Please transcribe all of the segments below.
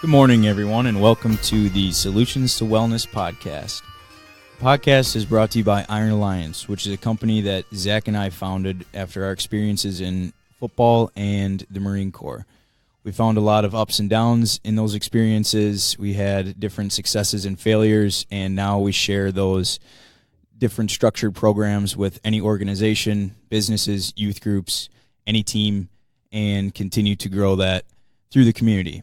Good morning, everyone, and welcome to the Solutions to Wellness podcast. The podcast is brought to you by Iron Alliance, which is a company that Zach and I founded after our experiences in football and the Marine Corps. We found a lot of ups and downs in those experiences. We had different successes and failures, and now we share those different structured programs with any organization, businesses, youth groups, any team, and continue to grow that through the community.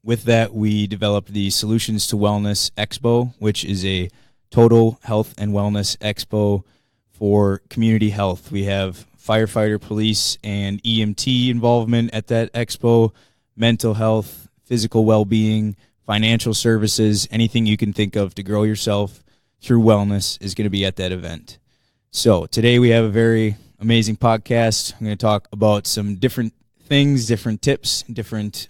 With that, we developed the Solutions to Wellness Expo, which is a total health and wellness expo for community health. We have firefighter, police, and EMT involvement at that expo, mental health, physical well-being, financial services, anything you can think of to grow yourself through wellness is going to be at that event. So today we have a very amazing podcast. I'm going to talk about some different things, different tips, different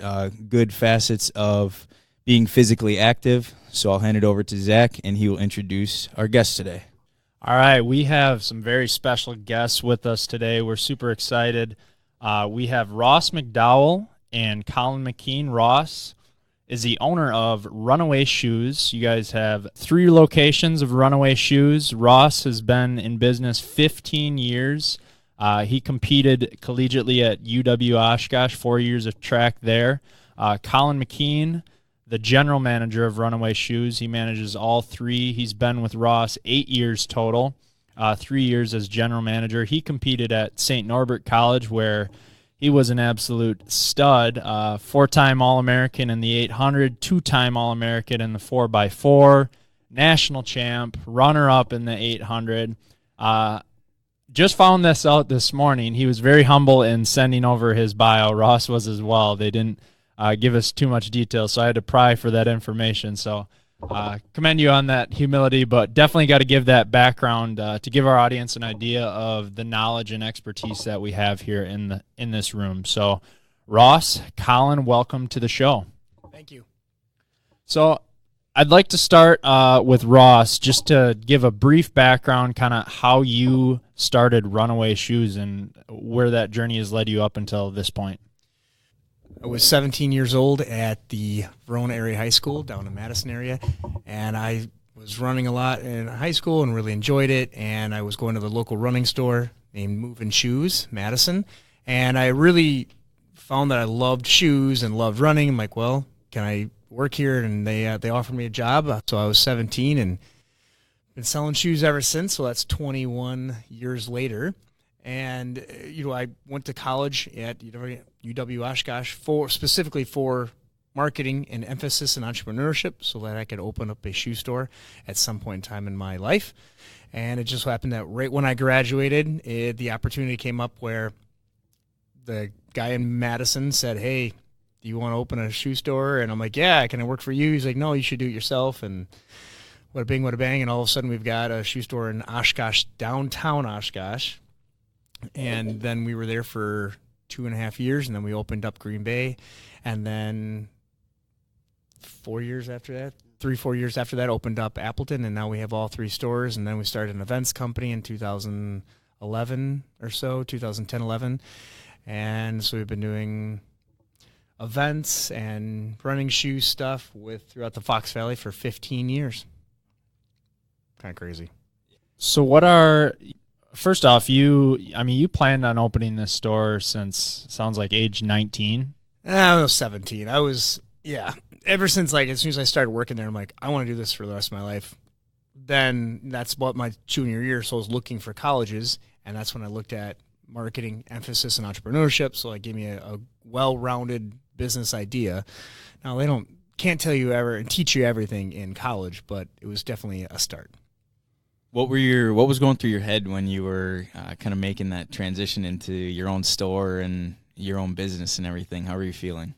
good facets of being physically active. So I'll hand it over to Zach, and he will introduce our guest today. All right, we have some very special guests with us today. We're super excited. We have Ross McDowell and Collin McKean. Ross is the owner of Runaway Shoes. You guys have 3 locations of Runaway Shoes. Ross has been in business 15 years. He competed collegiately at UW Oshkosh, 4 years of track there. Collin McKean, the general manager of Runaway Shoes. He manages all 3. He's been with Ross 8 years total, 3 years as general manager. He competed at St. Norbert College, where he was an absolute stud, 4-time All-American in the 800, 2-time All-American in the 4x4, national champ, runner-up in the 800. Just found this out this morning. He was very humble in sending over his bio. Ross was as well. They didn't give us too much detail, so I had to pry for that information. So commend you on that humility, but definitely got to give that background to give our audience an idea of the knowledge and expertise that we have here in this room. So Ross, Collin, welcome to the show. Thank you. So I'd like to start with Ross, just to give a brief background, kind of how you started Runaway Shoes and where that journey has led you up until this point. I was 17 years old at the Verona Area High School down in Madison area, and I was running a lot in high school and really enjoyed it, and I was going to the local running store named Movin' Shoes, Madison, and I really found that I loved shoes and loved running. I'm like, well, can I work here? And they offered me a job. So I was 17 and been selling shoes ever since. So that's 21 years later. And, I went to college at UW Oshkosh specifically for marketing and emphasis in entrepreneurship so that I could open up a shoe store at some point in time in my life. And it just happened that right when I graduated, the opportunity came up where the guy in Madison said, hey, do you want to open a shoe store? And I'm like, yeah, can I work for you? He's like, no, you should do it yourself. And what a bing, what a bang. And all of a sudden we've got a shoe store in Oshkosh, downtown Oshkosh. And then we were there for 2.5 years, and then we opened up Green Bay. And then 4 years after that, 3-4 years after that, opened up Appleton. And now we have all 3 stores. And then we started an events company in 2011 or so, 2010, 11. And so we've been doing events and running shoe stuff throughout the Fox Valley for 15 years. Kind of crazy. So first off, you planned on opening this store since, sounds like, age 19? I was 17. Ever since, as soon as I started working there, I'm like, I want to do this for the rest of my life. Then that's about my junior year, so I was looking for colleges, and that's when I looked at marketing, emphasis, and entrepreneurship, so it gave me a well-rounded business idea. Now, they can't tell you ever and teach you everything in college, but it was definitely a start. What was going through your head when you were kind of making that transition into your own store and your own business and everything? How were you feeling?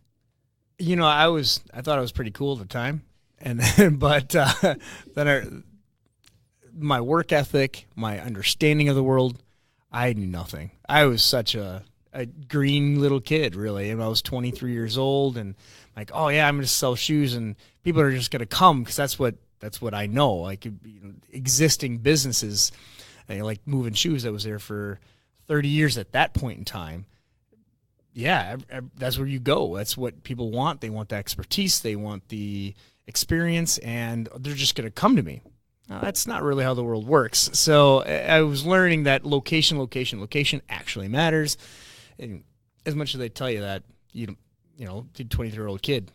I thought I was pretty cool at the time, but then my work ethic, my understanding of the world, I knew nothing. I was such a green little kid, really. And I was 23 years old, and like, oh yeah, I'm going to sell shoes, and people are just going to come because that's what I know. Like, existing businesses, like Movin' Shoes, that was there for 30 years at that point in time. yeah, that's where you go. That's what people want. They want the expertise. They want the experience, and they're just going to come to me. That's not really how the world works. So I was learning that location actually matters. And as much as they tell you that, you know, the 23-year-old kid,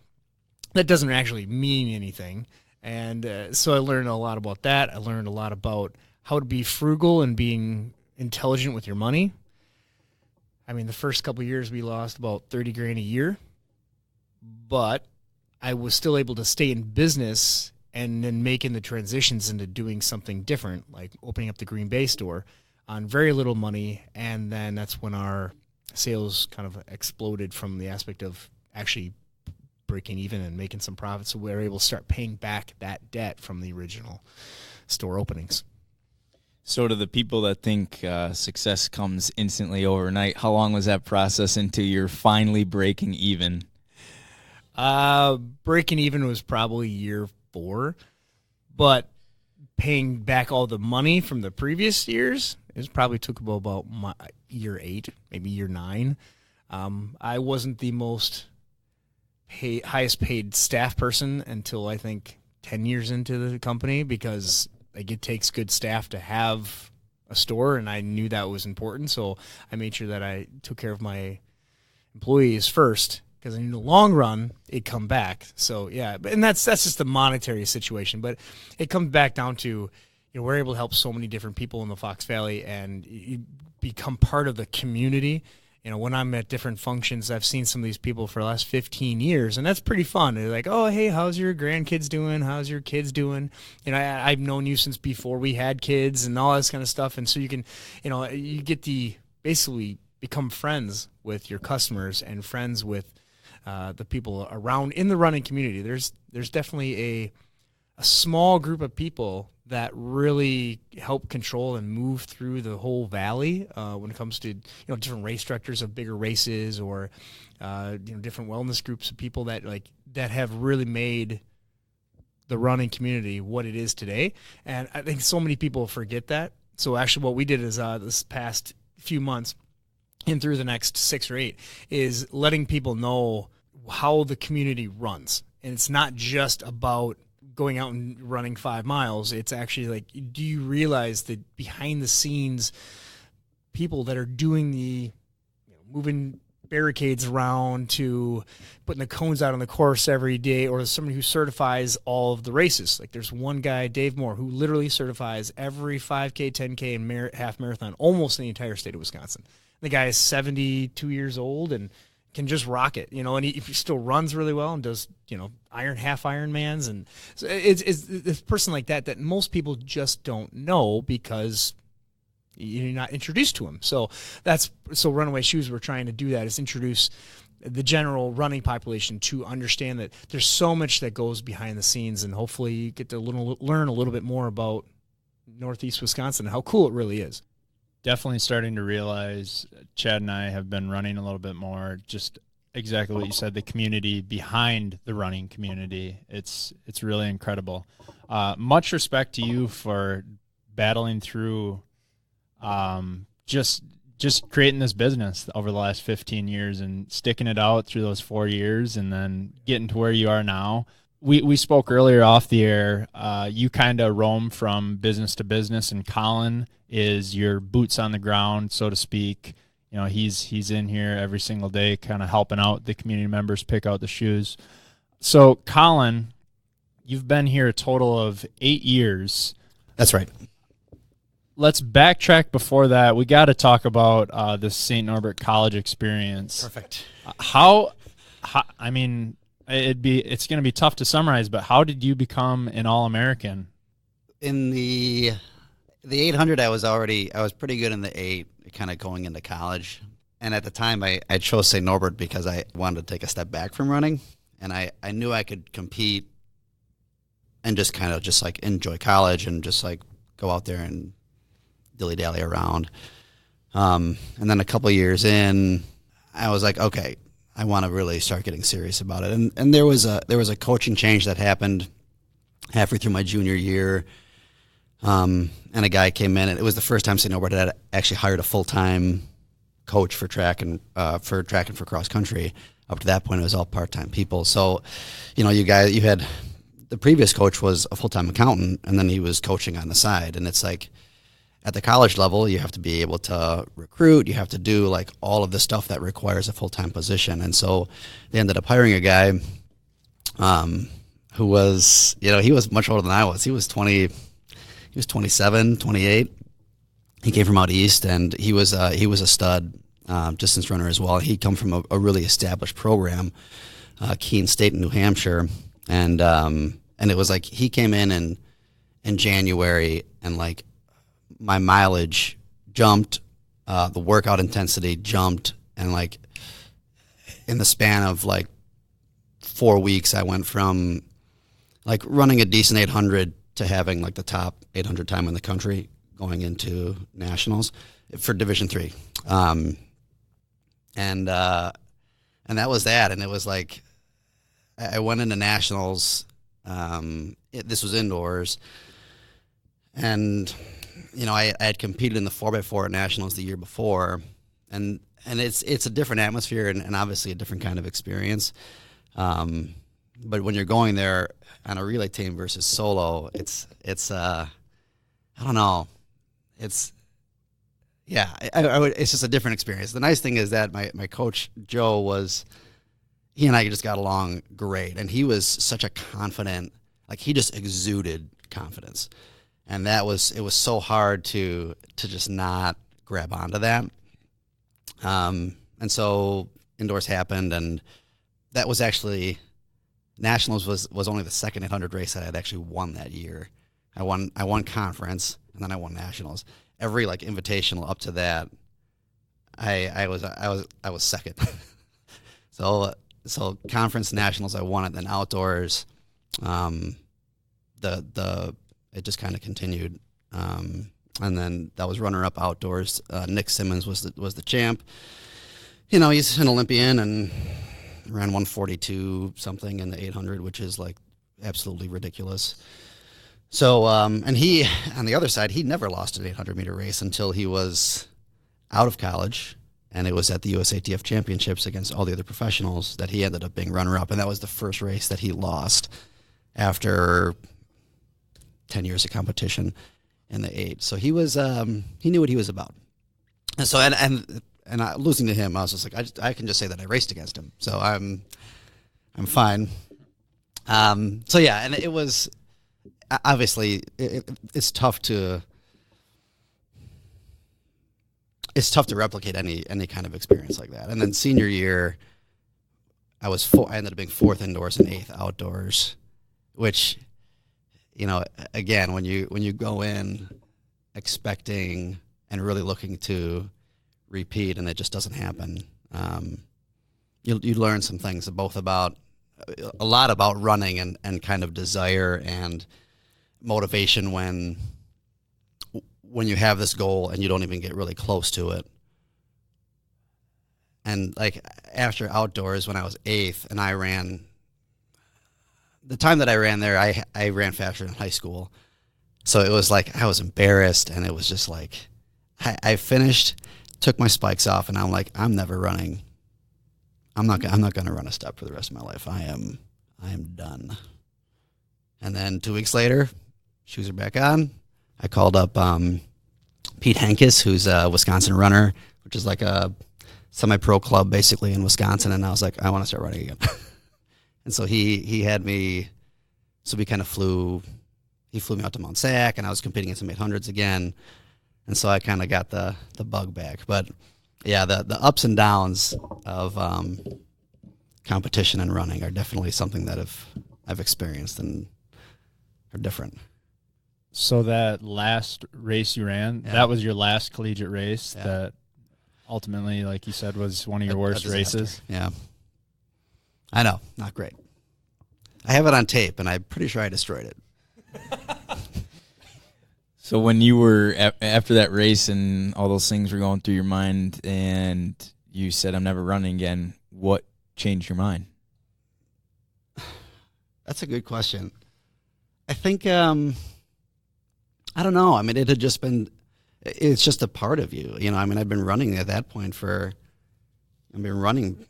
that doesn't actually mean anything. And so I learned a lot about that. I learned a lot about how to be frugal and being intelligent with your money. I mean, the first couple of years we lost about $30,000 a year, but I was still able to stay in business and then making the transitions into doing something different, like opening up the Green Bay store on very little money. And then that's when our sales kind of exploded from the aspect of actually breaking even and making some profits. So we were able to start paying back that debt from the original store openings. So to the people that think success comes instantly overnight, how long was that process until you're finally breaking even? Breaking even was probably year 4, but paying back all the money from the previous years, it probably took about year 8, maybe year 9. I wasn't the most highest paid staff person until I think 10 years into the company, because like it takes good staff to have a store, and I knew that was important. So I made sure that I took care of my employees first, because in the long run it come back. So yeah, and that's just the monetary situation, but it comes back down to, you know, we're able to help so many different people in the Fox Valley, and you become part of the community. You know, when I'm at different functions, I've seen some of these people for the last 15 years, and that's pretty fun. They're like, oh, hey, how's your grandkids doing? How's your kids doing? You know, I've known you since before we had kids and all this kind of stuff. And so you can, you know, you get basically become friends with your customers and friends with the people around in the running community. There's definitely a small group of people that really help control and move through the whole valley when it comes to, you know, different race directors of bigger races, or you know, different wellness groups of people that have really made the running community what it is today. And I think so many people forget that. So actually what we did is this past few months and through the next 6 or 8 is letting people know how the community runs. And it's not just about going out and running 5 miles. It's actually like, do you realize that behind the scenes people that are doing the, you know, moving barricades around to putting the cones out on the course every day, or somebody who certifies all of the races. Like there's one guy, Dave Moore, who literally certifies every 5K, 10K, and half marathon almost in the entire state of Wisconsin. The guy is 72 years old and can just rock it, you know, and he still runs really well and does, you know, half Ironmans. And so it's a person like that most people just don't know because you're not introduced to him. So Runaway Shoes, we're trying to do that, is introduce the general running population to understand that there's so much that goes behind the scenes, and hopefully you get to learn a little bit more about Northeast Wisconsin and how cool it really is. Definitely starting to realize, Chad and I have been running a little bit more, just exactly what you said, the community behind the running community. It's really incredible. Much respect to you for battling through just creating this business over the last 15 years and sticking it out through those 4 years and then getting to where you are now. We spoke earlier off the air. You kind of roam from business to business, and Collin is your boots on the ground, so to speak. You know, he's in here every single day kind of helping out the community members pick out the shoes. So, Collin, you've been here a total of 8 years. That's right. Let's backtrack before that. We got to talk about the St. Norbert College experience. Perfect. How I mean, it's going to be tough to summarize, but how did you become an All-American? In the 800, I was pretty good in the 8, kind of going into college. And at the time, I chose St. Norbert because I wanted to take a step back from running. And I knew I could compete and just kind of just like enjoy college and just like go out there and dilly-dally around. And then a couple of years in, I was like, okay, I want to really start getting serious about it. And there was a coaching change that happened halfway through my junior year. And a guy came in, and it was the first time St. Norbert had actually hired a full-time coach for track and for cross country. Up to that point, it was all part-time people. So, you had the previous coach was a full-time accountant, and then he was coaching on the side. And it's like at the college level, you have to be able to recruit. You have to do like all of the stuff that requires a full-time position. And so they ended up hiring a guy who was, he was much older than I was. He was 27, 28. He came from out east, and he was a stud distance runner as well. He'd come from a really established program, Keene State in New Hampshire, and it was like he came in January, and like my mileage jumped, the workout intensity jumped, and like in the span of like 4 weeks, I went from like running a decent 800 to having like the top 800 time in the country going into nationals for Division III. And that was that. And it was like, I went into nationals. This was indoors. And, I had competed in the 4x4 at nationals the year before. And it's a different atmosphere and obviously a different kind of experience. But when you're going there on a relay team versus solo, it's I don't know. It's just a different experience. The nice thing is that my coach, Joe, he and I just got along great. And he was such a confident, like he just exuded confidence. And it was so hard to just not grab onto that. And so indoors happened, and that was actually, nationals was only the second 800 race that I had actually won that year. I won conference, and then I won nationals. Every like invitational up to that, I was second. So conference, nationals, I won it. Then outdoors, it just kind of continued. And then that was runner up outdoors. Nick Simmons was the champ. He's an Olympian and ran 142 something in the 800, which is like absolutely ridiculous. So, and he, on the other side, he never lost an 800-meter race until he was out of college, and it was at the USATF Championships against all the other professionals that he ended up being runner-up, and that was the first race that he lost after 10 years of competition in the 8. So he was, he knew what he was about. And so, and losing to him, I was just like, I can just say that I raced against him, so I'm fine. So yeah, and it was. Obviously, it's tough to replicate any kind of experience like that. And then senior year, I ended up being 4th indoors and 8th outdoors, which, again, when you go in expecting and really looking to repeat, and it just doesn't happen, you learn some things both about a lot about running and kind of desire and motivation when you have this goal and you don't even get really close to it. And like after outdoors, when I was 8th and I ran, the time that I ran there, I ran faster in high school. So it was like I was embarrassed, and it was just like I finished, took my spikes off, and I'm like, I'm never running. I'm not going to run a step for the rest of my life. I am done. And then 2 weeks later, shoes are back on. I called up Pete Henkes, who's a Wisconsin runner, which is like a semi-pro club basically in Wisconsin, and I was like, I want to start running again. And so he had me, so we kind of he flew me out to Mount Sac, and I was competing in some 800s again, and so I kind of got the bug back. But yeah, the ups and downs of competition and running are definitely something that I've experienced and are different. So that last race you ran, that was your last collegiate race that ultimately, like you said, was one of your worst races. Yeah. I know. Not great. I have it on tape, and I'm pretty sure I destroyed it. So when you were, after that race and all those things were going through your mind and you said, I'm never running again, what changed your mind? That's a good question. I think, I don't know. I mean, it it's just a part of you. I mean, I've been running at that point I've been running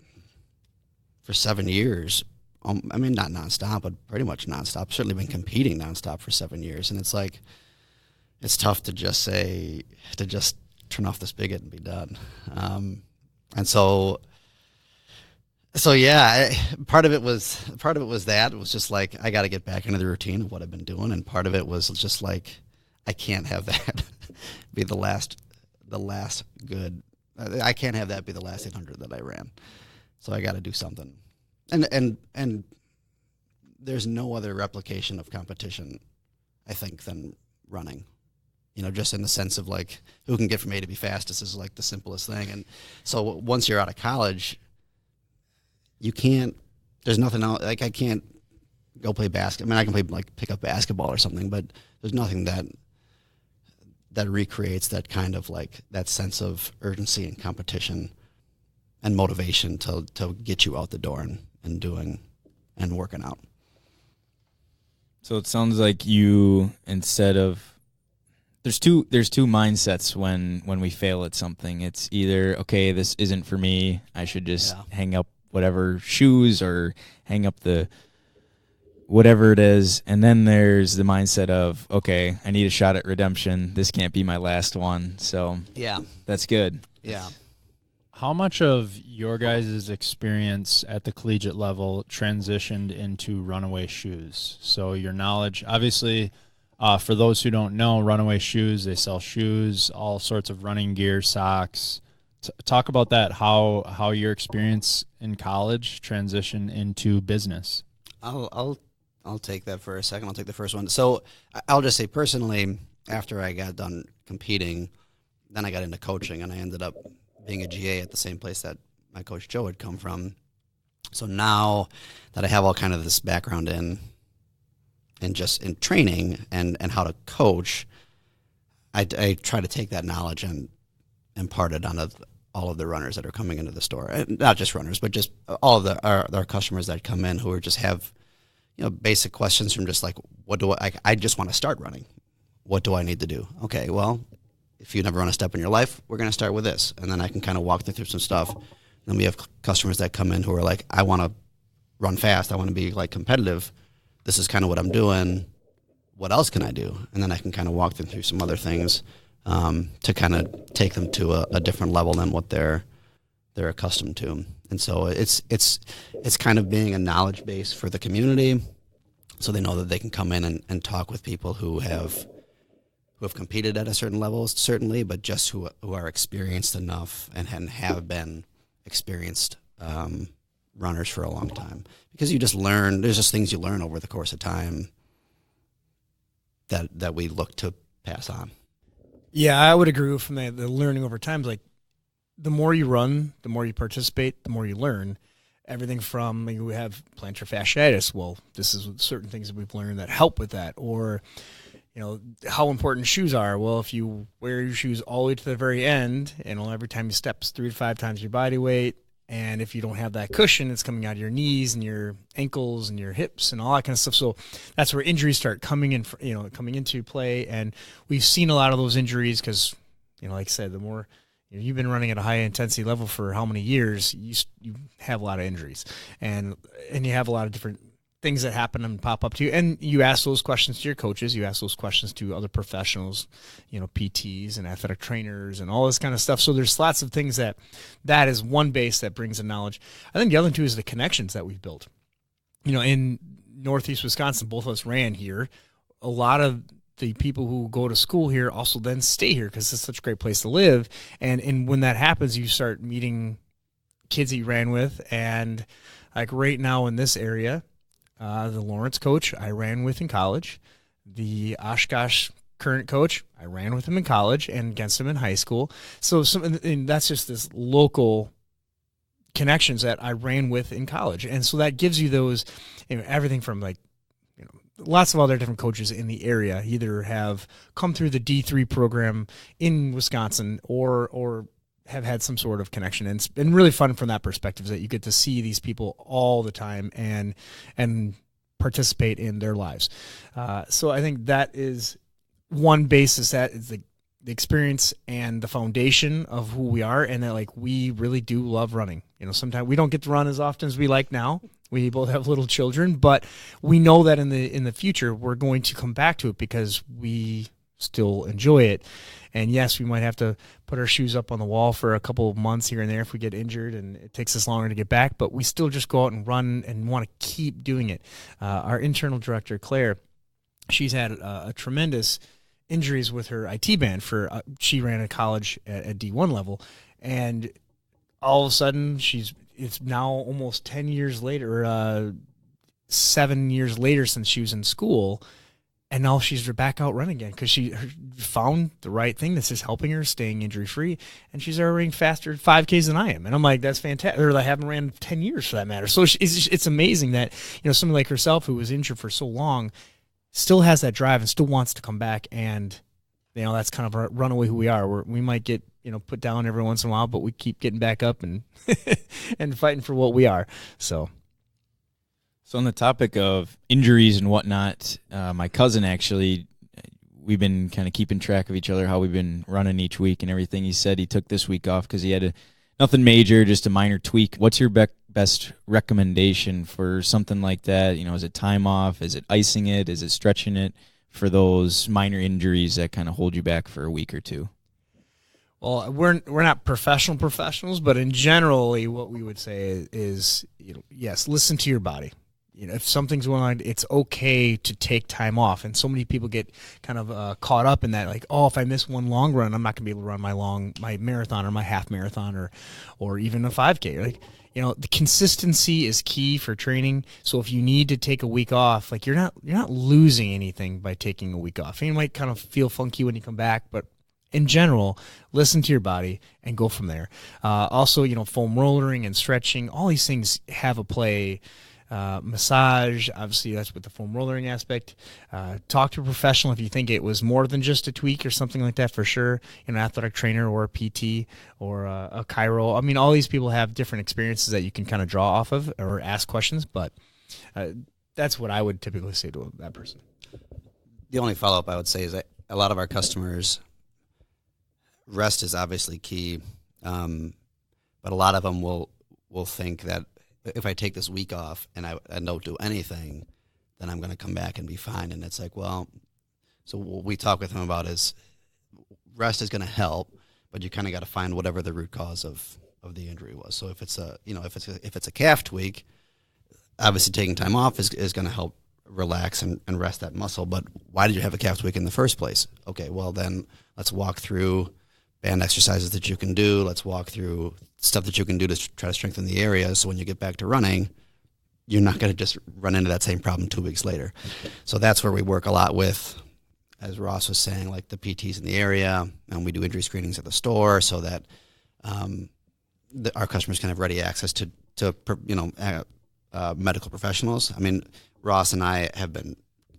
for 7 years. I mean, not nonstop, but pretty much nonstop. Certainly been competing nonstop for 7 years. And it's like, it's tough to just turn off the spigot and be done. And so yeah, part of it was that. It was just like, I got to get back into the routine of what I've been doing. And part of it was just like, I can't have that be the last good. I can't have that be the last 800 that I ran. So I got to do something. And there's no other replication of competition, I think, than running. Just in the sense of like, who can get from A to B fastest is like the simplest thing. And so once you're out of college, there's nothing else. Like, I can't go play basketball. I mean, I can play pick up basketball or something, but there's nothing that recreates that kind of like that sense of urgency and competition and motivation to get you out the door and doing and working out. So it sounds like you, instead of, there's two mindsets when we fail at something. It's either, okay, this isn't for me, I should just hang up whatever shoes or hang up the whatever it is. And then there's the mindset of, okay, I need a shot at redemption. This can't be my last one. So yeah, that's good. Yeah. How much of your guys' experience at the collegiate level transitioned into Runaway Shoes? So your knowledge, obviously, for those who don't know, Runaway Shoes, they sell shoes, all sorts of running gear, socks. Talk about that, how your experience in college transitioned into business. I'll take that for a second. I'll take the first one. So I'll just say personally, after I got done competing, then I got into coaching, and I ended up being a GA at the same place that my coach Joe had come from. So now that I have all kind of this background in just in training and how to coach, I try to take that knowledge and impart it on all of the runners that are coming into the store. And not just runners, but just all of our customers that come in who just have basic questions from just like, I just want to start running. What do I need to do? Okay, well, if you've never run a step in your life, we're going to start with this. And then I can kind of walk them through some stuff. Then we have customers that come in who are like, I want to run fast. I want to be like competitive. This is kind of what I'm doing. What else can I do? And then I can kind of walk them through some other things to kind of take them to a different level than what they're accustomed to. And so it's kind of being a knowledge base for the community, so they know that they can come in and talk with people who have competed at a certain level, certainly, but just who are experienced enough and have been experienced runners for a long time. Because you just learn, there's just things you learn over the course of time that we look to pass on. Yeah, I would agree with that. The learning over time is like, the more you run, the more you participate, the more you learn. Everything from, we have plantar fasciitis. Well, this is certain things that we've learned that help with that. Or, how important shoes are. Well, if you wear your shoes all the way to the very end, and every time you step is 3 to 5 times your body weight, and if you don't have that cushion, it's coming out of your knees and your ankles and your hips and all that kind of stuff. So that's where injuries start coming into play. And we've seen a lot of those injuries because, like I said, the more you've been running at a high intensity level for how many years, you have a lot of injuries, and you have a lot of different things that happen and pop up to you. And you ask those questions to your coaches, you ask those questions to other professionals, PTs and athletic trainers and all this kind of stuff. So there's lots of things that is one base that brings the knowledge. I think the other two is the connections that we've built. In Northeast Wisconsin, both of us ran here. A lot of the people who go to school here also then stay here because it's such a great place to live. And when that happens, you start meeting kids that you ran with. And like right now in this area, the Lawrence coach I ran with in college, the Oshkosh current coach I ran with him in college and against him in high school. So and that's just this local connections that I ran with in college. And so that gives you those, everything from lots of other different coaches in the area either have come through the D3 program in Wisconsin or have had some sort of connection. And it's been really fun from that perspective that you get to see these people all the time and participate in their lives. So I think that is one basis, that is the the experience and the foundation of who we are, and that like we really do love running. Sometimes we don't get to run as often as we like now. We both have little children, but we know that in the future we're going to come back to it because we still enjoy it. And yes, we might have to put our shoes up on the wall for a couple of months here and there if we get injured and it takes us longer to get back, but we still just go out and run and want to keep doing it. Our internal director, Claire, she's had a tremendous injuries with her IT band for she ran at college at D1 level, and all of a sudden it's now almost 10 years later, 7 years later since she was in school, and now she's back out running again because she found the right thing that's just helping her staying injury free, and she's already running faster 5Ks than I am, and I'm like, that's fantastic. Or I haven't ran 10 years for that matter. So it's amazing that somebody like herself who was injured for so long still has that drive and still wants to come back, and that's kind of a runaway who we are. We might get put down every once in a while, but we keep getting back up and and fighting for what we are. So on the topic of injuries and whatnot, my cousin actually, we've been kind of keeping track of each other, how we've been running each week and everything. He said he took this week off because he had nothing major, just a minor tweak. What's your best recommendation for something like that? Is it time off? Is it icing it? Is it stretching it for those minor injuries that kind of hold you back for a week or two? Well, we're not professionals, but in generally what we would say is yes, listen to your body. If something's going on, it's okay to take time off. And so many people get kind of caught up in that, like, oh, if I miss one long run, I'm not going to be able to run my marathon or my half marathon or even a 5K. Like, the consistency is key for training. So if you need to take a week off, like you're not losing anything by taking a week off. And you might kind of feel funky when you come back, but in general, listen to your body and go from there. Also, foam rollering and stretching, all these things have a play. Massage, obviously that's with the foam rollering aspect. Talk to a professional if you think it was more than just a tweak or something like that, for sure. An athletic trainer or a PT or a chiro. I mean, all these people have different experiences that you can kind of draw off of or ask questions, but that's what I would typically say to that person. The only follow-up I would say is that a lot of our customers, rest is obviously key, but a lot of them will think that if I take this week off and I don't do anything, then I'm going to come back and be fine. And it's like, well, so what we talk with them about is rest is going to help, but you kind of got to find whatever the root cause of the injury was. So if it's a calf tweak, obviously taking time off is going to help relax and rest that muscle. But why did you have a calf tweak in the first place? Okay, well then let's walk through band exercises that you can do. Let's walk through stuff that you can do to try to strengthen the area, so when you get back to running, you're not going to just run into that same problem 2 weeks later. So that's where we work a lot with, as Ross was saying, like the PTs in the area, and we do injury screenings at the store so that our customers can have ready access to medical professionals. I mean, Ross and I have been,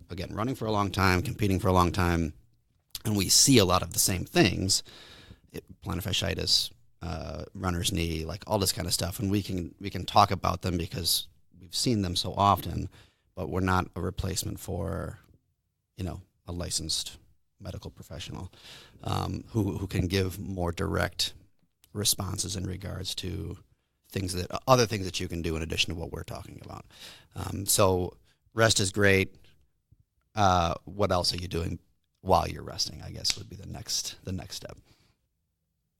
again, running for a long time, competing for a long time, and we see a lot of the same things. Plantar fasciitis, runner's knee, like all this kind of stuff, and we can talk about them because we've seen them so often, but we're not a replacement for, a licensed medical professional who can give more direct responses in regards to other things that you can do in addition to what we're talking about. So rest is great. What else are you doing while you're resting, I guess, would be the next step.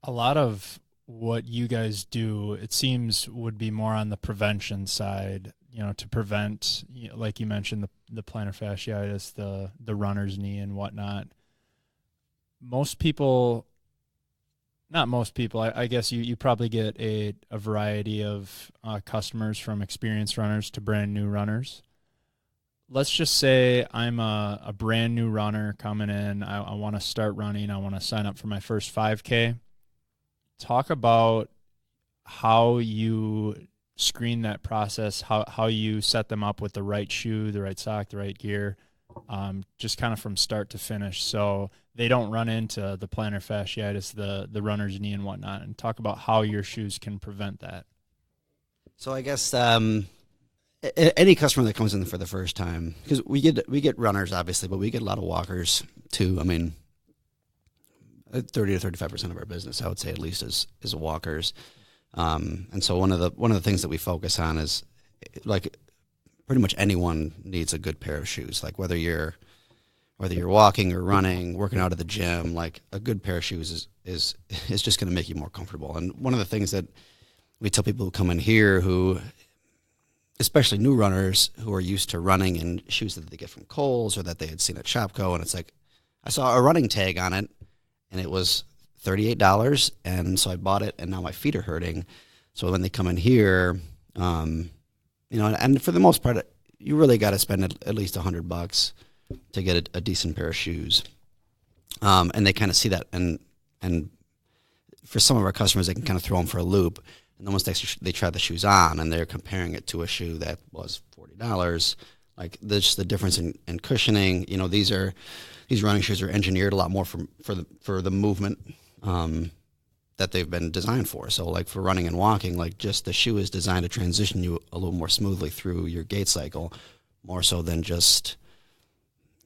A lot of what you guys do, it seems, would be more on the prevention side, to prevent, like you mentioned, the plantar fasciitis, the runner's knee and whatnot. I guess you probably get a variety of customers, from experienced runners to brand new runners. Let's just say I'm a brand new runner coming in. I want to start running. I want to sign up for my first 5K. Talk about how you screen that process, how you set them up with the right shoe, the right sock, the right gear, just kind of from start to finish, so they don't run into the plantar fasciitis, the runner's knee and whatnot, and talk about how your shoes can prevent that. So I guess any customer that comes in for the first time, because we get runners obviously, but we get a lot of walkers too. I mean, 30 to 35% of our business, I would say, at least, is walkers. And so one of the things that we focus on is, like, pretty much anyone needs a good pair of shoes. Like, whether you're walking or running, working out at the gym, like, a good pair of shoes is just going to make you more comfortable. And one of the things that we tell people who come in here, who, especially new runners who are used to running in shoes that they get from Kohl's or that they had seen at Shopko, and it's like, I saw a running tag on it, and it was $38, and so I bought it, and now my feet are hurting. So when they come in here, and for the most part, you really got to spend at least $100 to get a decent pair of shoes. And they kind of see that, and for some of our customers, they can kind of throw them for a loop. And then once they try the shoes on, and they're comparing it to a shoe that was $40, like, there's just the difference in cushioning. These running shoes are engineered a lot more for the movement that they've been designed for. So, like, for running and walking, like, just the shoe is designed to transition you a little more smoothly through your gait cycle, more so than just,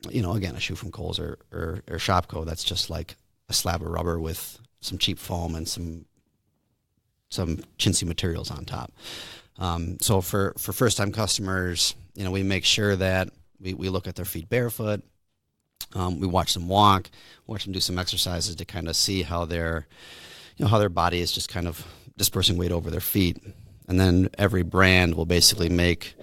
again, a shoe from Kohl's or Shopko that's just like a slab of rubber with some cheap foam and some chintzy materials on top. So for first-time customers, we make sure that we look at their feet barefoot. We watch them walk, watch them do some exercises to kind of see how their body is just kind of dispersing weight over their feet. And then every brand will basically make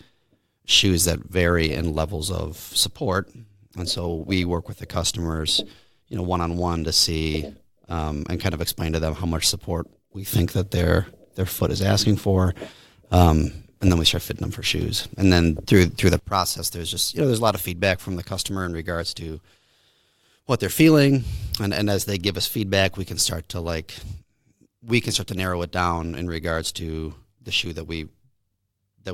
shoes that vary in levels of support. And so we work with the customers, one-on-one to see and kind of explain to them how much support we think that their foot is asking for. And then we start fitting them for shoes. And then through the process, there's just, there's a lot of feedback from the customer in regards to what they're feeling. And as they give us feedback, we can start to narrow it down in regards to the shoe that we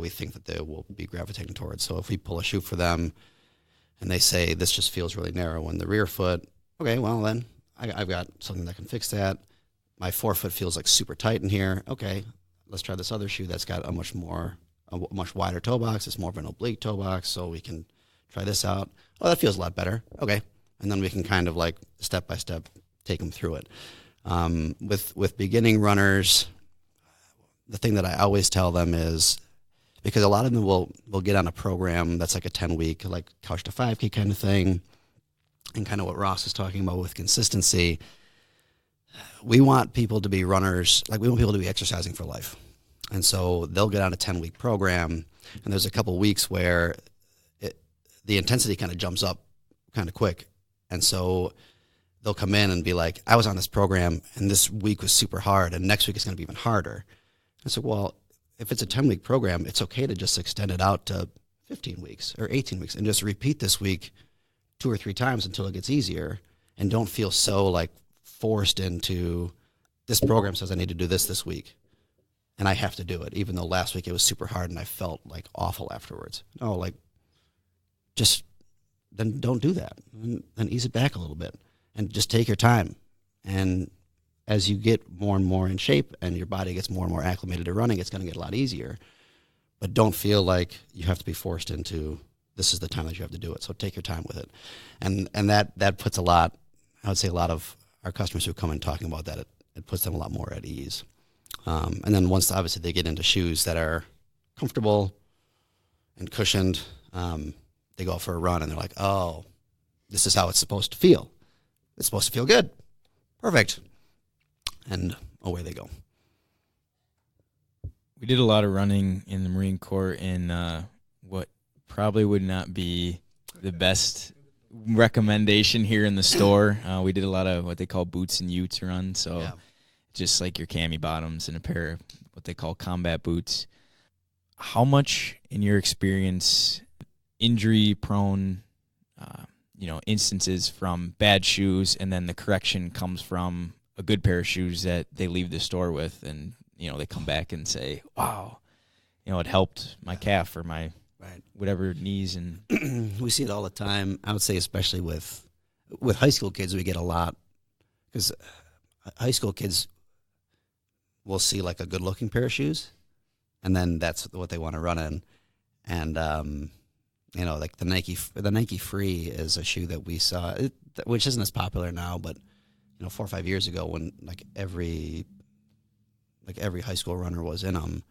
think that they will be gravitating towards. So if we pull a shoe for them and they say, this just feels really narrow in the rear foot, okay, well then I've got something that can fix that. My forefoot feels like super tight in here. Okay, let's try this other shoe that's got a much wider toe box. It's more of an oblique toe box, so we can try this out. Oh, that feels a lot better. Okay, and then we can kind of, like, step by step take them through it. With beginning runners, the thing that I always tell them is, because a lot of them will get on a program that's like a 10-week, like Couch to 5K kind of thing, and kind of what Ross is talking about with consistency. We want people to be runners, like, we want people to be exercising for life. And so they'll get on a 10-week program, and there's a couple weeks where the intensity kind of jumps up kind of quick. And so they'll come in and be like, I was on this program, and this week was super hard, and next week it's going to be even harder. I said, well, if it's a 10-week program, it's okay to just extend it out to 15 weeks or 18 weeks and just repeat this week 2 or 3 times until it gets easier, and don't feel so, like, forced into, this program says I need to do this week, and I have to do it, even though last week it was super hard and I felt, like, awful afterwards. No, like, just then don't do that. Then ease it back a little bit and just take your time. And as you get more and more in shape and your body gets more and more acclimated to running, it's going to get a lot easier. But don't feel like you have to be forced into, this is the time that you have to do it. So take your time with it. And that puts a lot of our customers who come in talking about that, it puts them a lot more at ease. And then once, obviously, they get into shoes that are comfortable and cushioned, they go out for a run and they're like, oh, this is how it's supposed to feel. It's supposed to feel good. Perfect. And away they go. We did a lot of running in the Marine Corps in what probably would not be the best recommendation here in the store. We did a lot of what they call boots and utes run. So just like your cami bottoms and a pair of what they call combat boots. How much, in your experience, injury-prone, instances from bad shoes, and then the correction comes from a good pair of shoes that they leave the store with, and they come back and say, "Wow, it helped my calf or my whatever knees." And we see it all the time. I would say, especially with high school kids, we get a lot, because high school kids will see, like, a good-looking pair of shoes, and then that's what they want to run in, and like the Nike Free is a shoe that we saw, which isn't as popular now, but 4 or 5 years ago when like every high school runner was in them,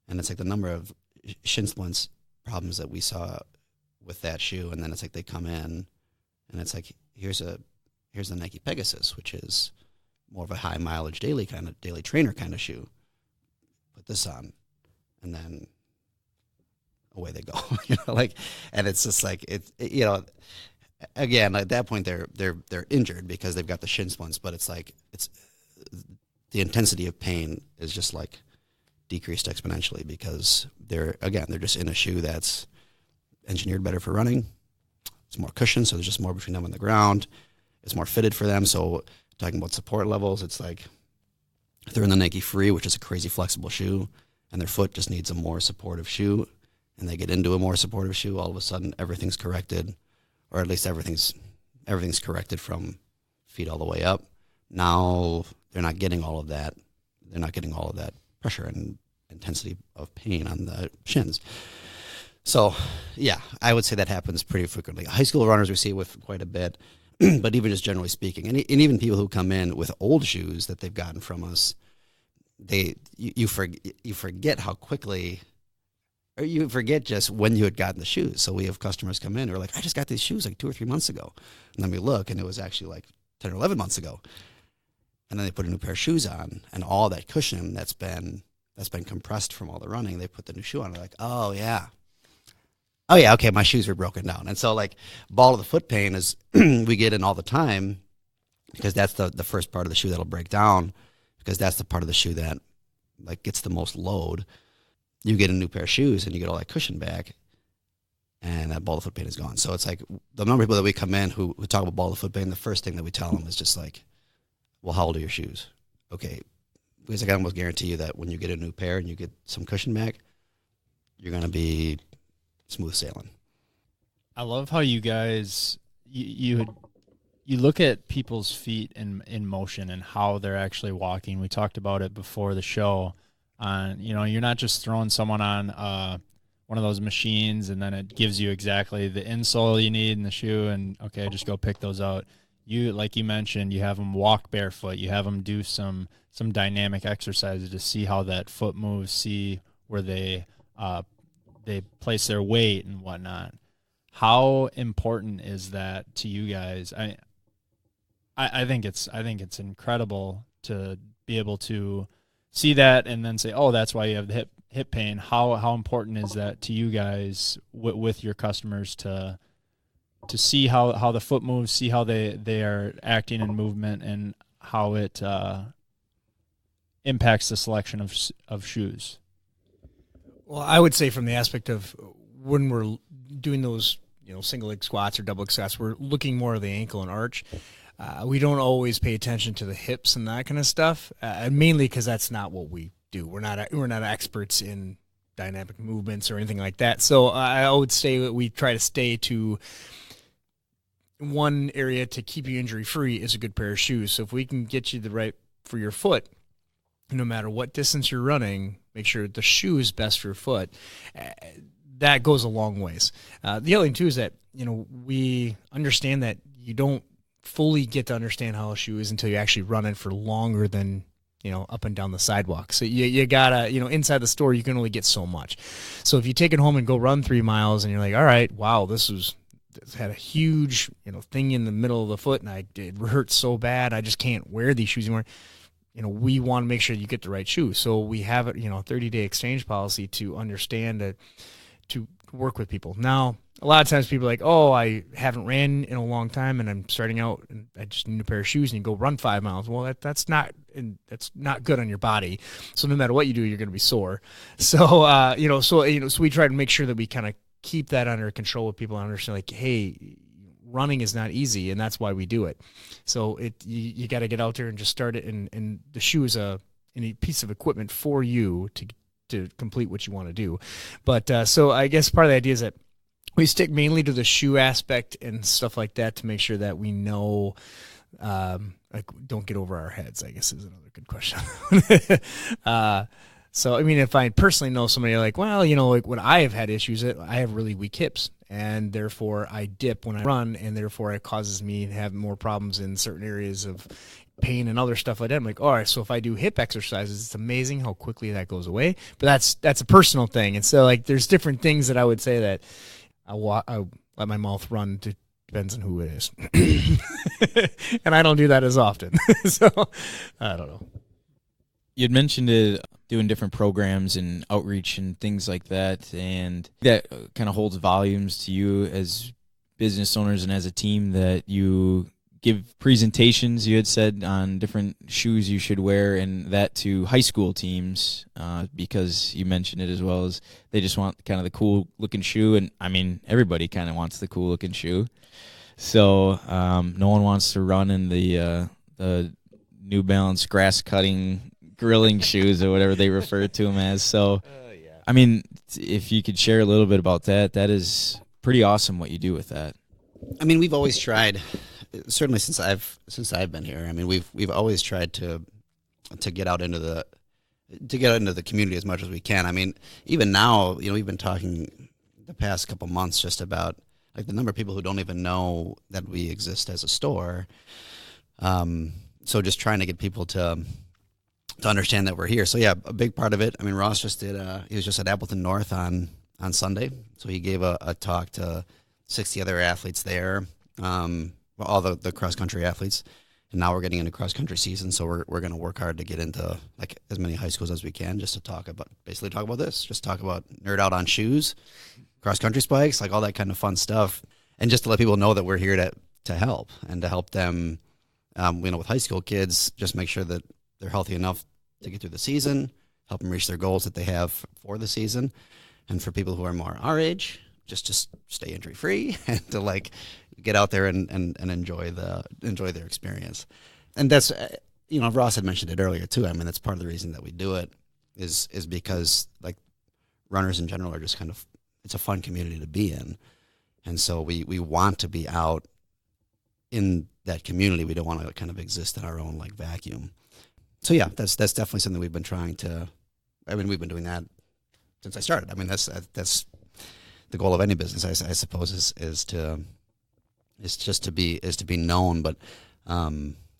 and it's like the number of shin splints problems that we saw with that shoe, and then it's like they come in, and it's like here's the Nike Pegasus, which is more of a high mileage daily trainer kind of shoe. Put this on, and then away they go, and it's just like again, at that point they're injured because they've got the shin splints, but it's like the intensity of pain is just like decreased exponentially because they're just in a shoe that's engineered better for running. It's more cushion, so there's just more between them and the ground. It's more fitted for them. So talking about support levels, it's like if they're in the Nike Free, which is a crazy flexible shoe, and their foot just needs a more supportive shoe, and they get into a more supportive shoe, all of a sudden everything's corrected, or at least everything's corrected from feet all the way up. Now they're not getting all of that. They're not getting all of that pressure and intensity of pain on the shins. So, yeah, I would say that happens pretty frequently. High school runners we see it with quite a bit, but even just generally speaking, and even people who come in with old shoes that they've gotten from us, you forget how quickly, or you forget just when you had gotten the shoes. So we have customers come in who are like, I just got these shoes like 2 or 3 months ago. And then we look, and it was actually like 10 or 11 months ago. And then they put a new pair of shoes on, and all that cushion that's been compressed from all the running, they put the new shoe on. They're like, oh yeah, okay, my shoes were broken down. And so like ball of the foot pain is we get in all the time because that's the first part of the shoe that'll break down, because that's the part of the shoe that like gets the most load. You get a new pair of shoes and you get all that cushion back, and that ball of foot pain is gone. So it's like the number of people that we come in who talk about ball of foot pain, the first thing that we tell them is just like, well, how old are your shoes? Okay, because I can almost guarantee you that when you get a new pair and you get some cushion back, you're going to be smooth sailing. I love how you guys you look at people's feet in motion and how they're actually walking. We talked about it before the show. You're not just throwing someone on one of those machines and then it gives you exactly the insole you need in the shoe, and okay, just go pick those out. You, like you mentioned, you have them walk barefoot. You have them do some dynamic exercises to see how that foot moves, see where they place their weight and whatnot. How important is that to you guys? I think it's incredible to be able to see that and then say, oh, that's why you have the hip pain. How important is that to you guys with your customers to see how the foot moves, see how they are acting in movement, and how it impacts the selection of shoes? Well, I would say from the aspect of when we're doing those, single leg squats or double leg squats, we're looking more at the ankle and arch. We don't always pay attention to the hips and that kind of stuff, mainly because that's not what we do. We're not experts in dynamic movements or anything like that. So I would say that we try to stay to one area to keep you injury free is a good pair of shoes. So if we can get you the right for your foot, no matter what distance you're running, make sure the shoe is best for your foot. That goes a long ways. The other thing too is that we understand that you don't fully get to understand how a shoe is until you actually run it for longer than up and down the sidewalk. So you gotta, inside the store you can only get so much. So if you take it home and go run 3 miles and you're like, all right, wow, this had a huge thing in the middle of the foot and it hurt so bad I just can't wear these shoes anymore. We want to make sure you get the right shoe. So we have a 30-day exchange policy to understand that, to work with people. Now, a lot of times people are like, oh, I haven't ran in a long time and I'm starting out and I just need a pair of shoes, and you go run 5 miles. Well, that's not good on your body. So no matter what you do, you're going to be sore. So, so we try to make sure that we kind of keep that under control with people and understand, like, hey, running is not easy, and that's why we do it. So you got to get out there and just start it, and the shoe is a piece of equipment for you to complete what you want to do. But so I guess part of the idea is that we stick mainly to the shoe aspect and stuff like that to make sure that we know, like, don't get over our heads, I guess is another good question. So, I mean, if I personally know somebody like, well, like when I have had issues, I have really weak hips, and therefore I dip when I run, and therefore it causes me to have more problems in certain areas of pain and other stuff like that. I'm like, all right, so if I do hip exercises, it's amazing how quickly that goes away. But that's a personal thing. And so like there's different things that I would say that I let my mouth run. Depends on who it is. And I don't do that as often. So I don't know. You'd mentioned it, doing different programs and outreach and things like that, and that kind of holds volumes to you as business owners and as a team, that you give presentations, you had said, on different shoes you should wear, and that to high school teams, because you mentioned it as well, as they just want kind of the cool looking shoe. And I mean, everybody kind of wants the cool looking shoe. So no one wants to run in the New Balance grass cutting grilling shoes or whatever they refer to them as. So, I mean, if you could share a little bit about that, that is pretty awesome what you do with that. I mean, we've always tried, certainly since I've been here. I mean, we've always tried to get out into the community as much as we can. I mean, even now, we've been talking the past couple months just about like the number of people who don't even know that we exist as a store. So just trying to get people to understand that we're here. So yeah, a big part of it. I mean, Ross just did. He was just at Appleton North on Sunday, so he gave a talk to 60 other athletes there, all the cross country athletes. And now we're getting into cross country season, so we're going to work hard to get into like as many high schools as we can, just to talk about this, just talk about nerd out on shoes, cross country spikes, like all that kind of fun stuff, and just to let people know that we're here to help and to help them. With high school kids, just make sure that they're healthy enough to get through the season, help them reach their goals that they have for the season. And for people who are more our age, just stay injury free and to like get out there and enjoy their experience. And that's, Ross had mentioned it earlier too. I mean, that's part of the reason that we do it is because like runners in general are just kind of, it's a fun community to be in. And so we want to be out in that community. We don't want to kind of exist in our own like vacuum. So yeah, that's definitely something we've been trying to. I mean, we've been doing that since I started. I mean, that's the goal of any business, I suppose, is to be known. But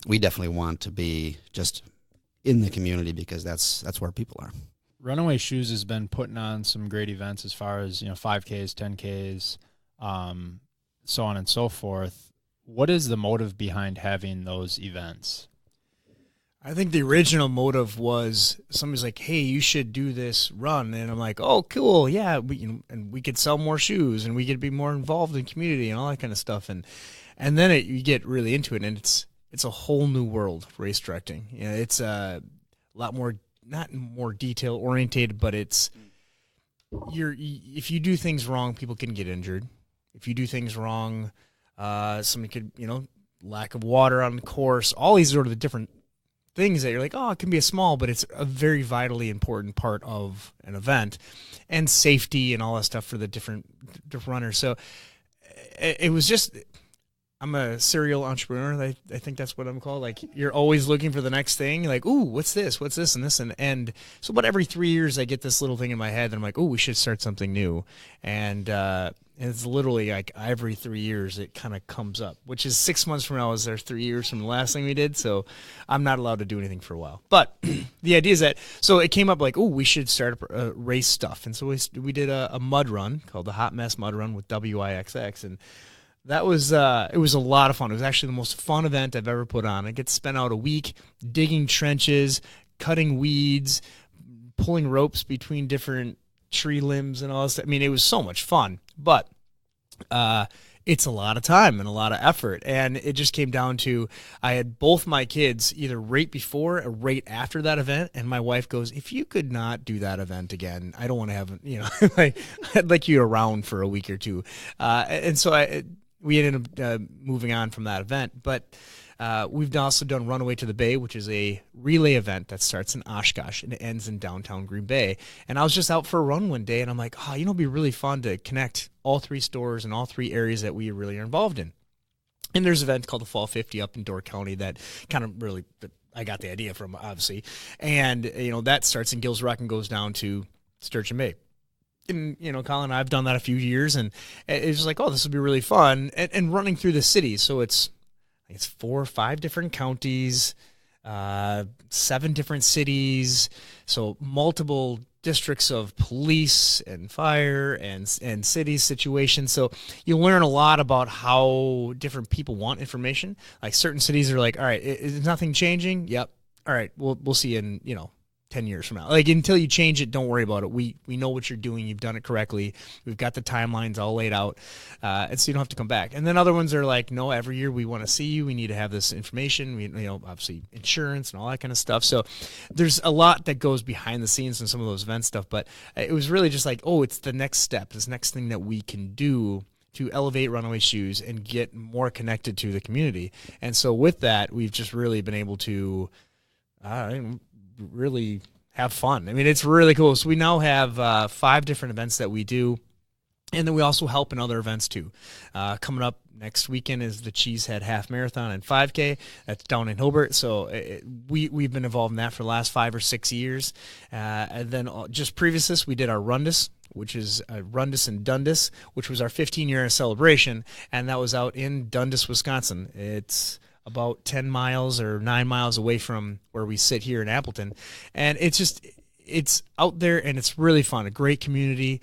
we definitely want to be just in the community because that's where people are. Runaway Shoes has been putting on some great events as far as 5Ks, 10Ks, so on and so forth. What is the motive behind having those events? I think the original motive was somebody's like, "Hey, you should do this run," and I'm like, "Oh, cool, yeah." And we could sell more shoes, and we could be more involved in community and all that kind of stuff. And then you get really into it, and it's a whole new world, race directing. It's a lot more, not more detail oriented, but it's if you do things wrong, people can get injured. If you do things wrong, somebody could, lack of water on the course, all these sort of different things that you're like, oh, it can be a small, but it's a very vitally important part of an event, and safety and all that stuff for the different runners. So it was just, I'm a serial entrepreneur. I think that's what I'm called. Like, you're always looking for the next thing. You're like, ooh, what's this? What's this? And this. And so about every 3 years, I get this little thing in my head, and I'm like, oh, we should start something new. And it's literally like every 3 years it kind of comes up, which is 6 months from now is there 3 years from the last thing we did. So I'm not allowed to do anything for a while. But the idea is that, so it came up like, oh, we should start race stuff. And so we did a mud run called the Hot Mess Mud Run with WIXX. And that was, it was a lot of fun. It was actually the most fun event I've ever put on. I get to spend out a week digging trenches, cutting weeds, pulling ropes between different tree limbs and all this. I mean, it was so much fun, but it's a lot of time and a lot of effort. And it just came down to, I had both my kids either right before or right after that event. And my wife goes, if you could not do that event again, I don't want to have, like, I'd like you around for a week or two. And so we ended up moving on from that event. But we've also done Runaway to the Bay, which is a relay event that starts in Oshkosh and it ends in downtown Green Bay. And I was just out for a run one day, and I'm like, it'd be really fun to connect all three stores and all three areas that we really are involved in. And there's an event called the Fall 50 up in Door County that kind of really, I got the idea from, obviously. And, that starts in Gills Rock and goes down to Sturgeon Bay. And, Collin, I've done that a few years, and it was like, this would be really fun. And running through the city, so it's think it's 4 or 5 different counties, 7 different cities, so multiple districts of police and fire and city situations. So you learn a lot about how different people want information. Like certain cities are like, all right, is nothing changing? Yep. All right, we'll see you in 10 years from now. Like until you change it, don't worry about it. We know what you're doing. You've done it correctly. We've got the timelines all laid out, and so you don't have to come back. And then other ones are like, no, every year we want to see you. We need to have this information. We obviously insurance and all that kind of stuff. So there's a lot that goes behind the scenes in some of those event stuff. But it was really just like, oh, it's the next step, this next thing that we can do to elevate Runaway Shoes and get more connected to the community. And so with that, we've just really been able to really have fun. I mean, it's really cool. So we now have 5 different events that we do, and then we also help in other events too. Coming up next weekend is the Cheesehead Half Marathon and 5K. That's down in Hilbert. So we've been involved in that for the last 5 or 6 years. And then just previous to this, we did our Rundus, which is Rundus and Dundas, which was our 15-year celebration, and that was out in Dundas, Wisconsin. It's about 10 miles or 9 miles away from where we sit here in Appleton. And it's out there, and it's really fun. A great community,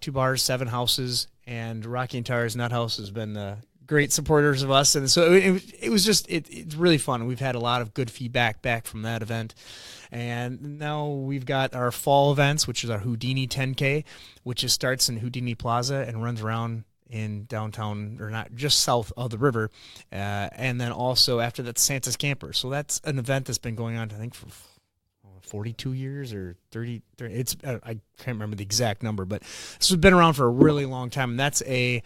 2 bars, 7 houses, and Rocky and Tires Nut House has been great supporters of us. And so it was just, it's really fun. We've had a lot of good feedback back from that event. And now we've got our fall events, which is our Houdini 10K, which starts in Houdini Plaza and runs around in downtown, or not, just south of the river, and then also after that, Santa's Camper. So that's an event that's been going on, I think, for 42 years or 30. It's I can't remember the exact number, but this has been around for a really long time, and that's a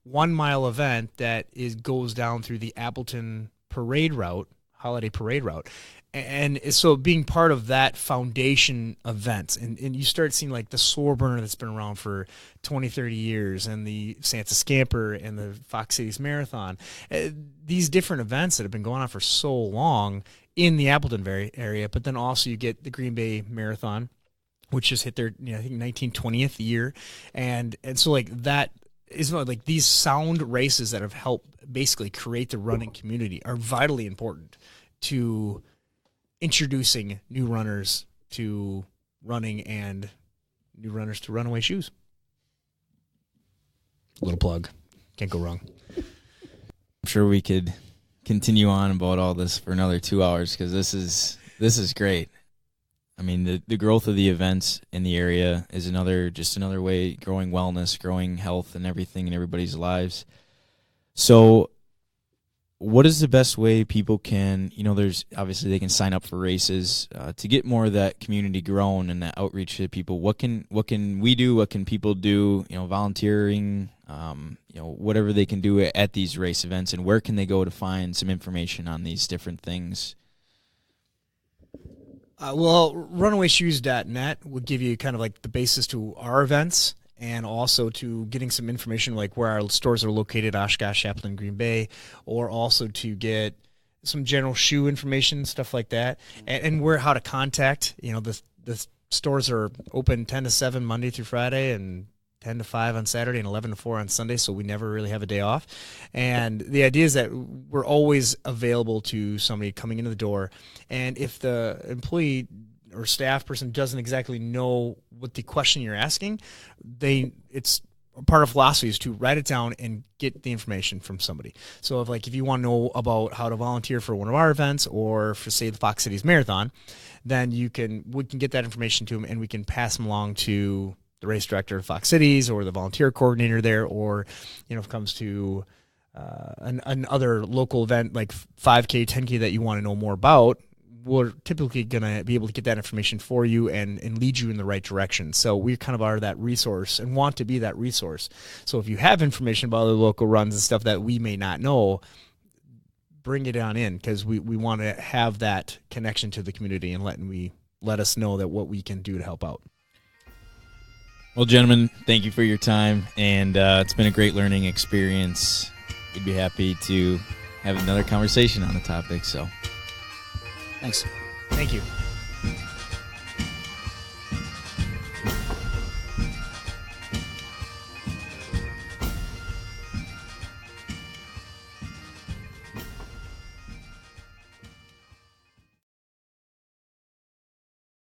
1-mile event that goes down through the Appleton parade route, holiday parade route. And so being part of that foundation event, and you start seeing like the Soar Burner that's been around for 20, 30 years, and the Santa Scamper and the Fox Cities Marathon, these different events that have been going on for so long in the Appleton area. But then also you get the Green Bay Marathon, which just hit their I think 1920th year, and so like that is like these sound races that have helped basically create the running community are vitally important to introducing new runners to running and new runners to Runaway Shoes. Little plug. Can't go wrong. I'm sure we could continue on about all this for another 2 hours, because this is great. I mean, the growth of the events in the area is another way growing wellness, growing health and everything in everybody's lives. So what is the best way people can, there's obviously they can sign up for races to get more of that community grown and that outreach to people. What can we do? What can people do? Volunteering, whatever they can do at these race events, and where can they go to find some information on these different things? Runawayshoes.net would give you kind of like the basis to our events, and also to getting some information like where our stores are located, Oshkosh, Appleton, Green Bay, or also to get some general shoe information, stuff like that, and how to contact. The stores are open 10 to 7 Monday through Friday, and 10 to 5 on Saturday, and 11 to 4 on Sunday, so we never really have a day off. And the idea is that we're always available to somebody coming into the door, and if the employee or staff person doesn't exactly know what the question you're asking, it's part of philosophy is to write it down and get the information from somebody. So if you want to know about how to volunteer for one of our events, or for say the Fox Cities Marathon, then we can get that information to them, and we can pass them along to the race director of Fox Cities or the volunteer coordinator there, or if it comes to another local event like 5K, 10K that you want to know more about, we're typically going to be able to get that information for you and lead you in the right direction. So we kind of are that resource and want to be that resource. So if you have information about other local runs and stuff that we may not know, bring it on in, because we want to have that connection to the community and let us know that what we can do to help out. Well, gentlemen, thank you for your time, and it's been a great learning experience. We'd be happy to have another conversation on the topic. So, thanks. Thank you.